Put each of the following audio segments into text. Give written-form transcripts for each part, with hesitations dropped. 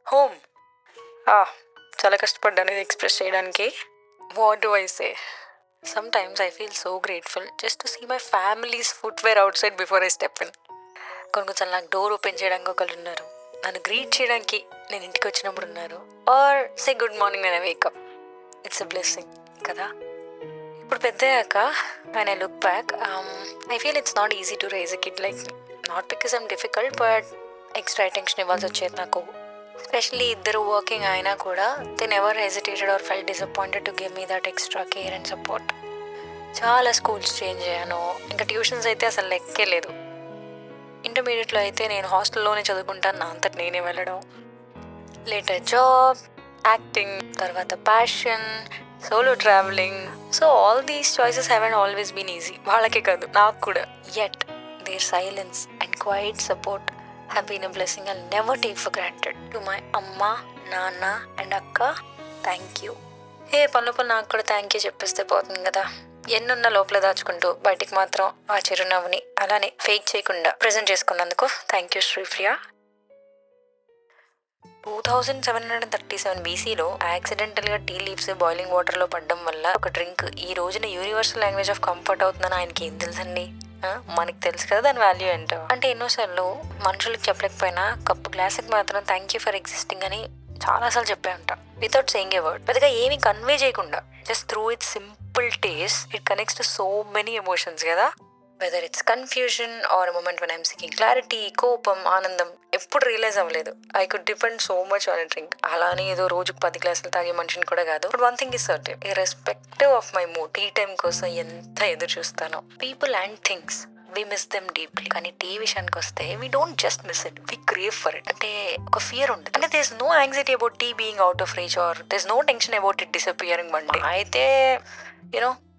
Home చాలా కష్టపడ్డాను ఇది ఎక్స్ప్రెస్ చేయడానికి. What do I say, sometimes I feel so grateful just to see my family's footwear outside before I step in. కొన్నిసార్లు నాకు door open చేయడానికి ఒకళ్ళు ఉన్నారు, నన్ను గ్రీట్ చేయడానికి నేను ఇంటికి వచ్చినప్పుడు ఉన్నారు, ఆర్ సే గుడ్ మార్నింగ్ నేను వేకప్. ఇట్స్ అ బ్లెస్సింగ్ కదా. ఇప్పుడు పెద్దయ్యాక when I look back, I feel it's not easy to raise a kid like me. Not because I'm difficult, but extra attention ఇవ్వాల్సి వచ్చేది నాకు. ఎస్పెషల్లీ ఇద్దరు working అయినా కూడా they never hesitated or felt disappointed to give me that extra care and support. చాలా schools change అయ్యాను, ఇంకా tuitions అయితే అసలు లెక్కే లేదు. ఇంటర్మీడియట్లో అయితే నేను హాస్టల్లోనే చదువుకుంటాను, నా అంతటి నేనే వెళ్ళడం. లేటర్ జాబ్, యాక్టింగ్, తర్వాత passion, solo travelling. So all these choices haven't always been easy. వాళ్ళకే కాదు నాకు కూడా. Yet their silence and quiet support have been a blessing I'll never take for granted. To my amma, nana and akka, thank you. పనులు నాకు కూడా thank you చెప్పేస్తే పోతుంది కదా. ఎన్నున్న లోపల దాచుకుంటూ బయటికి మాత్రం ఆ చిరునవ్వుని అలానే ఫేక్ చేయకుండా ప్రెజెంట్ చేసుకున్నందుకు థ్యాంక్ యూ శ్రీప్రియ. 2737 BCలో యాక్సిడెంటల్గా టీ లీవ్స్ బాయిలింగ్ వాటర్లో పడడం వల్ల ఒక డ్రింక్ ఈ రోజున యూనివర్సల్ లాంగ్వేజ్ ఆఫ్ కంఫర్ట్ అవుతుందని ఆయనకి ఏం తెలుసండి. మనకి తెలుసు కదా దాని వాల్యూ ఏంటో. అంటే ఎన్నోసార్లు మనుషులకి చెప్పలేకపోయినా కప్పు గ్లాస్కి మాత్రం థ్యాంక్ యూ ఫర్ ఎగ్జిస్టింగ్ అని చాలాసార్లు చెప్పే ఉంటా, వితౌట్ సేయింగ్ ఏ వర్డ్. పెద్దగా ఏమీ కన్వే చేయకుండా just through its simple taste it connects to so many emotions కదా. Whether it's confusion or moment when I'm seeking clarity, కోపం, ఆనందం ఎప్పుడు రియలైజ్ అవ్వలేదు. I could depend so much on a drink. అలానే ఏదో రోజుకు 10 గ్లాసులు తాగే మనిషిని కూడా కాదు. But one thing is certain, irrespective of my mood tea time కోసం ఎంత ఎదురు చూస్తానో. People and things we miss them deeply. కానీ టీ విషయానికి వస్తే we don't just miss it, we crave for it. అంటే ఒక ఫియర్ ఉంటుంది. అంటే there's no anxiety about tea being out of reach or there's no tension about it disappearing one day. అయితే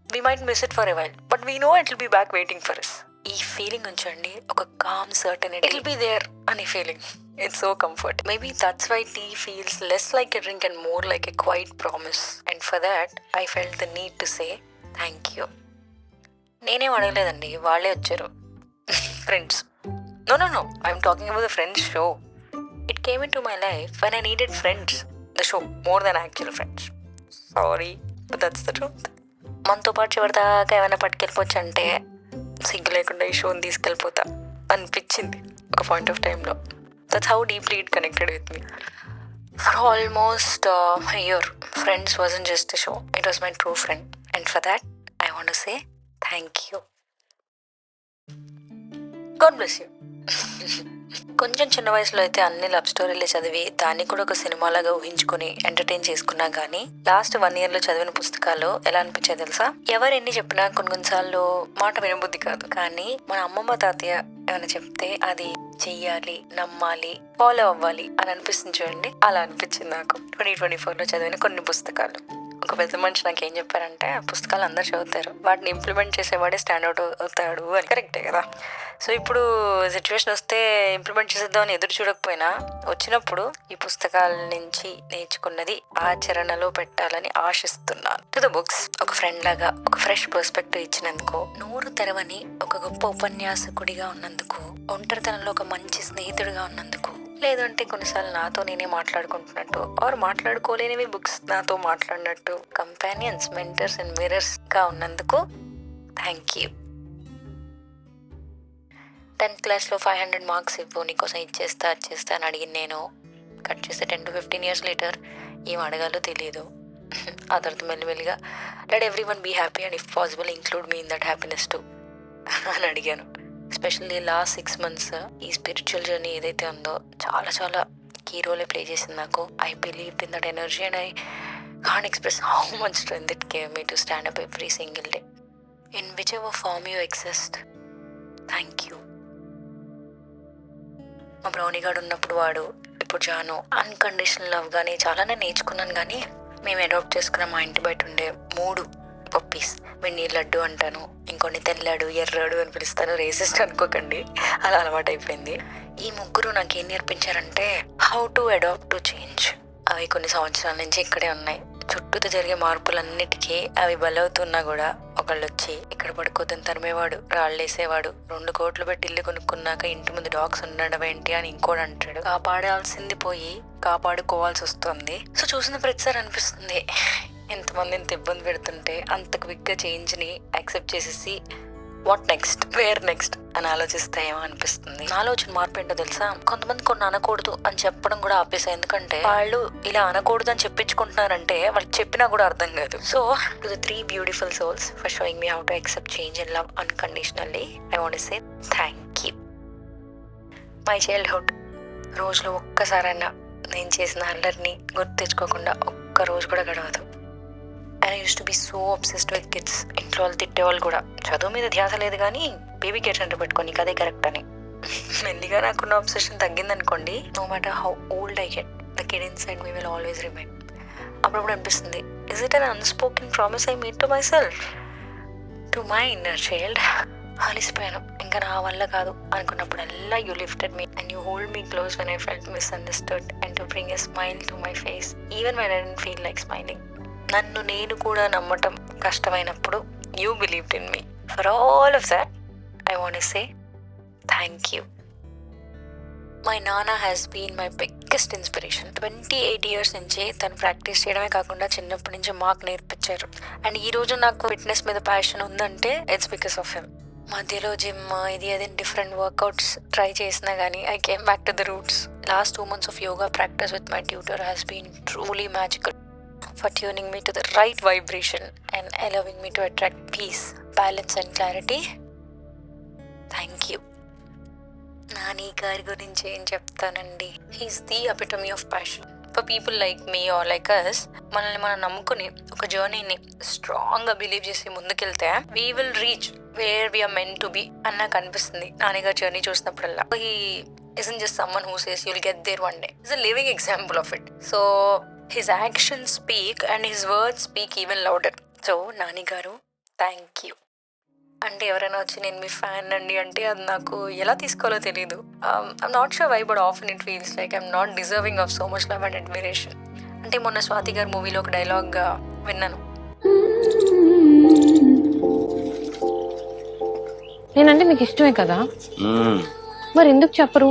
we might miss it for a while, but we know it will be back waiting for us. ఈ feeling ఉంచండి, ఒక calm certainty, it will be there అనే feeling. It's so comfort. Maybe that's why tea feels less like a drink and more like a quiet promise. And for that I felt the need to say thank you. నేనేం అడగలేదండి, వాళ్ళే వచ్చారు. Friends. No I'm talking about the friends show. It came in to my life when I needed friends. The show more than actual friends. Sorry but that's the truth. మనతో పాటు చివరి దాకా ఏమైనా పట్టుకెళ్ళిపోవచ్చు అంటే సిగ్గు లేకుండా ఈ షోని తీసుకెళ్ళిపోతా అనిపించింది ఒక పాయింట్ ఆఫ్ టైంలో. That's how deeply it connected with me. For almost a year, Friends wasn't just a show, it was my true friend. And for that I want to say thank you. God bless you. కొంచెం చిన్న వయసులో అయితే అన్ని love స్టోరీలే చదివి దాన్ని కూడా ఒక సినిమాలాగా ఊహించుకుని entertain చేసుకున్నా కానీ లాస్ట్ 1 year లో చదివిన పుస్తకాలు ఎలా అనిపించాయి తెలుసా? ఎవరు ఎన్ని చెప్పినా కొన్నిసార్లు మాట వినబుద్ధి కాదు, కానీ మన అమ్మమ్మ తాతయ్య ఏమైనా చెప్తే అది చెయ్యాలి, నమ్మాలి, ఫాలో అవ్వాలి అని అనిపిస్తుంది చూడండి. అలా అనిపించింది నాకు 2024లో చదివిన కొన్ని పుస్తకాలు. ఒక పెద్ద మనిషి నాకు ఏం చెప్పారంటే, ఆ పుస్తకాలు అందరు చదువుతారు, వాటిని ఇంప్లిమెంట్ చేసేవాడే స్టాండ్ అవుట్ అవుతాడు అని. కరెక్టే కదా. సో ఇప్పుడు సిచ్యువేషన్ వస్తే ఇంప్లిమెంట్ చేసేద్దామని ఎదురు చూడకపోయినా వచ్చినప్పుడు ఈ పుస్తకాల నుంచి నేర్చుకున్నది ఆచరణలో పెట్టాలని ఆశిస్తున్నాను. టు ద బుక్స్ ఒక ఫ్రెండ్ లాగా ఒక ఫ్రెష్ పర్స్పెక్టివ్ ఇచ్చినందుకు, నోరు తెరవని ఒక గొప్ప ఉపన్యాసకుడిగా ఉన్నందుకు, ఒంటరితనంలో ఒక మంచి స్నేహితుడిగా ఉన్నందుకు, లేదంటే కొన్నిసార్లు నాతో నేనే మాట్లాడుకుంటున్నట్టు ఆర్ మాట్లాడుకోలేనివి బుక్స్ నాతో మాట్లాడినట్టు, కంపానియన్స్, మెంటర్స్ అండ్ మిరర్స్ గా ఉన్నందుకు థ్యాంక్ యూ. 10th క్లాస్లో 500 మార్క్స్ ఇవ్వు, నీకోసం ఇచ్చేస్తా అని అడిగిన నేను కట్ చేస్తే 10 to 15 years లేటర్ ఏం అడగాలో తెలియదు. ఆ తర్వాత మెల్లిమెల్లిగా let everyone be happy and if possible include me in that happiness too అని అడిగాను. ఎస్పెషల్లీ లాస్ట్ 6 months ఈ స్పిరిచువల్ జర్నీ ఏదైతే ఉందో చాలా చాలా కీ రోలే ప్లే చేసింది నాకు. I believed in that energy and I can't express how much strength it gave me to stand up every single day in whichever form you exist. Thank you. మా Brownie గాడు ఉన్నప్పుడు వాడు, ఇప్పుడు Janu. Unconditional love కానీ చాలానే నేర్చుకున్నాను, కానీ మేము అడాప్ట్ చేసుకున్న మా ఇంటి బయట ఉండే 3 పప్పీస్. వీడిని లడ్డు అంటాను, ఇంకొన్ని తెల్లాడు, ఎర్రాడు అని పిలుస్తాను. రేసిస్ట్ అనుకోకండి, అలా అలవాటు అయిపోయింది. ఈ 3 నాకేం నేర్పించారంటే how to adapt to change. అవి కొన్ని సంవత్సరాల నుంచి ఇక్కడే ఉన్నాయి. చుట్టూతో జరిగే మార్పులన్నిటికీ అవి బలవుతున్నా కూడా ఒకళ్ళు వచ్చి ఇక్కడ పడుకోదని తరిమేవాడు, రాళ్ళేసేవాడు, 2 కోట్లు పెట్టి ఇల్లు కొనుక్కున్నాక ఇంటి ముందు డాగ్స్ ఉండడం ఏంటి అని ఇంకోటి అంటాడు. కాపాడాల్సింది పోయి కాపాడుకోవాల్సి వస్తుంది. సో చూసిన ప్రతిసారి అనిపిస్తుంది, ఎంతమంది ఇంత ఇబ్బంది పెడుతుంటే అంత క్విక్గా చేంజ్ని యాక్సెప్ట్ చేసేసి వాట్ నెక్స్ట్, వేర్ నెక్స్ట్ అని ఆలోచిస్తాయేమో అనిపిస్తుంది. ఆలోచన మార్పు ఏంటో తెలుసా, కొంతమంది కొన్ని అనకూడదు అని చెప్పడం కూడా ఆపేసాయి. ఎందుకంటే వాళ్ళు ఇలా అనకూడదు అని చెప్పించుకుంటున్నారంటే వాళ్ళకి చెప్పినా కూడా అర్థం కాదు. So to the 3 beautiful souls for showing me how to accept change and love unconditionally, I want to say thank you. My childhood రోజులో ఒక్కసారైనా నేను చేసిన అల్లరిని గుర్తు తెచ్చుకోకుండా ఒక్క రోజు కూడా గడవదు. And I use to be so obsessed with kids. ఇంట్లో వాళ్ళు తిట్టేవాళ్ళు కూడా, చదువు మీద ధ్యాస లేదు కానీ బేబీ కిడ్స్ అంటే పెట్టుకోని అదే కరెక్ట్ అని. మెల్లిగా నాకున్న అబ్సెషన్ తగ్గిందనుకోండి, no matter how old I get, the kid inside me will always remain. అప్పుడప్పుడు అనిపిస్తుంది, is it an unspoken promise I made to my self, to my inner child. అలిసిపోయాను, ఇంకా నా వల్ల కాదు అనుకున్నప్పుడల్లా you lifted me and you hold me close when I felt misunderstood and to bring a smile to my face even when I don't feel like smiling. నన్ను నేను కూడా నమ్మటం కష్టమైనప్పుడు you believed in me. For all of that I want to say thank you. My నానా has been my biggest inspiration. 28 years నుంచి తను practice చేయడమే కాకుండా చిన్నప్పటి నుంచి మాకు నేర్పించారు. అండ్ ఈరోజు నాకు ఫిట్నెస్ మీద ప్యాషన్ ఉందంటే ఇట్స్ బికాస్ ఆఫ్ హిమ్. మధ్యలో జిమ్ ఇది అదే డిఫరెంట్ వర్కౌట్స్ ట్రై చేసినా కానీ I came back to the roots. Last 2 months of yoga practice with my tutor has been truly magical for tuning me to the right vibration and allowing me to attract peace, balance and clarity. Thank you. Nani గారి గురించి ఏం చెప్తానండి, he's the epitome of passion. For people like me or like us, మనల్ని మనం నమ్ముకుని ఒక జర్నీని స్ట్రాంగ్గా బిలీవ్ చేసి ముందుకెళ్తే we will reach where we are meant to be అని నాకు అనిపిస్తుంది. నాని గారి జర్నీ చూసినప్పుడల్లా he isn't just someone who says you'll get there one day. He's a living example of it. So his actions speak and his words speak even louder. So Nani గారు thank you. అంటే ఎవరైనా వచ్చి నేను మీ fan అండి అంటే అది నాకు ఎలా తీసుకోవాలో తెలీదు. I'm not sure why, but often it feels like I'm not deserving of so much love and admiration. అంటే మొన్న స్వాతి గారి మూవీలో ఒక డైలాగ్ విన్నాను, నేనంటే మీకు ఇష్టమే కదా, మరి ఎందుకు చెప్పరు?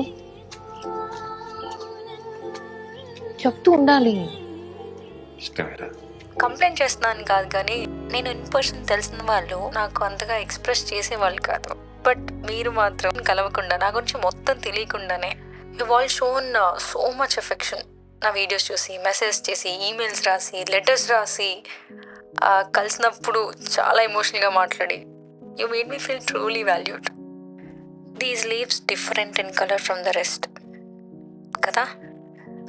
చెప్తూ ఉండాలి. కంప్లైంట్ చేస్తున్నాను కాదు, కానీ నేను ఇన్ పర్సన్ తెలిసిన వాళ్ళు నాకు అంతగా ఎక్స్ప్రెస్ చేసేవాళ్ళు కాదు. బట్ మీరు మాత్రం కలవకుండా నా గురించి మొత్తం తెలియకుండానే you all shown so much affection. నా వీడియోస్ చూసి, మెసేజ్ చేసి, ఈమెయిల్స్ రాసి, లెటర్స్ రాసి, కలిసినప్పుడు చాలా ఎమోషనల్గా మాట్లాడి, you made me feel truly valued. These leaves different in colour from the rest కదా.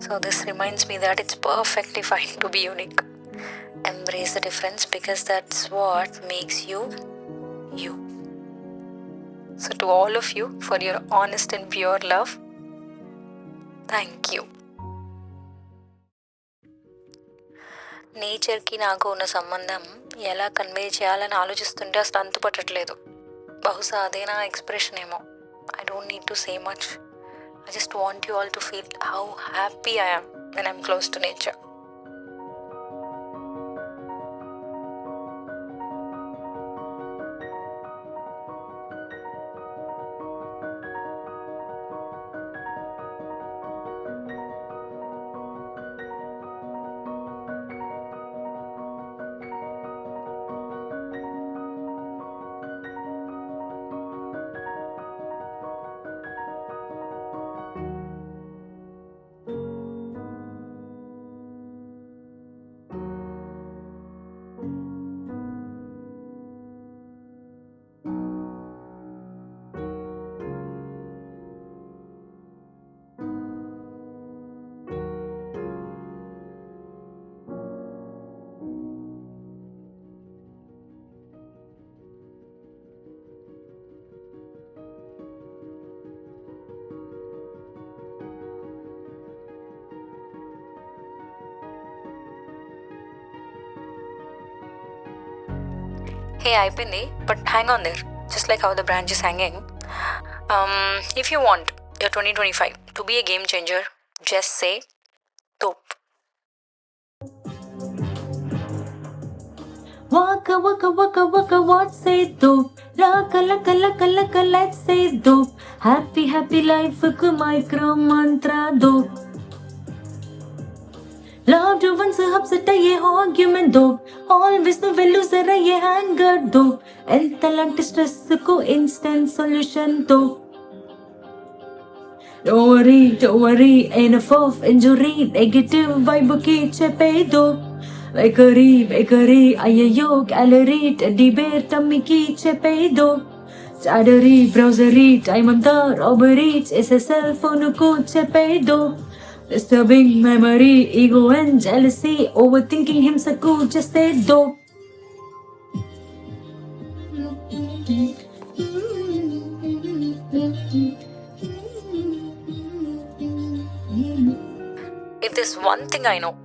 So this reminds me that it's perfectly fine to be unique. Embrace the difference because that's what makes you you. So to all of you, for your honest and pure love, thank you. నేచర్కి నాకు ఉన్న సంబంధం ఎలా convey చేయాలని ఆలోచిస్తుంటే అసలు అంతుపట్టట్లేదు. బహుశా అదే నా ఎక్స్ప్రెషన్ ఏమో. I don't need to say much. I just want you all to feel how happy I am when I'm close to nature. Hey, అయిపోయింది, but hang on there. Just like how the branch is hanging. If you want your 2025 to be a game changer, just say DHOP. Waka waka waka waka, what say dope? Laka laka laka laka, let's say dope. Happy happy life ku micro mantra dope. Loved ones upset ye argument dope. Always no loser ye anger dope. Entalante stress ku instant solution dope. Don't worry, enough of injury. Negative vibe ki chepe dope. Bakery, ayyo, calorie, teddy bear, tummy ki chepedo. Chattery, browsery, time on the robbery, SSL phone ko chepedo. Disturbing memory, ego and jealousy, overthinking himsaku just say do. If there's one thing I know,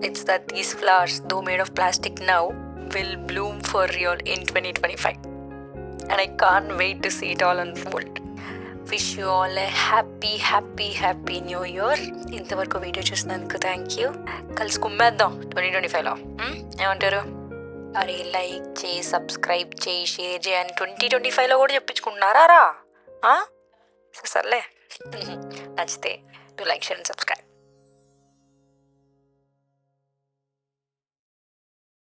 it's that these flowers, though made of plastic now, will bloom for real in 2025. And I can't wait to see it all unfold. Wish you all a happy new year. ఇంతవరకు video చూసినందుకు thank you. కలిసి కుమ్మేద్దాం 2025లో. ఏమంటారు? అరే like చేయి, subscribe చేయి, share చేయి అని 2025లో కూడా చెప్పించుకుంటున్నారా? సర్లే. నచ్చితే to like, share and subscribe.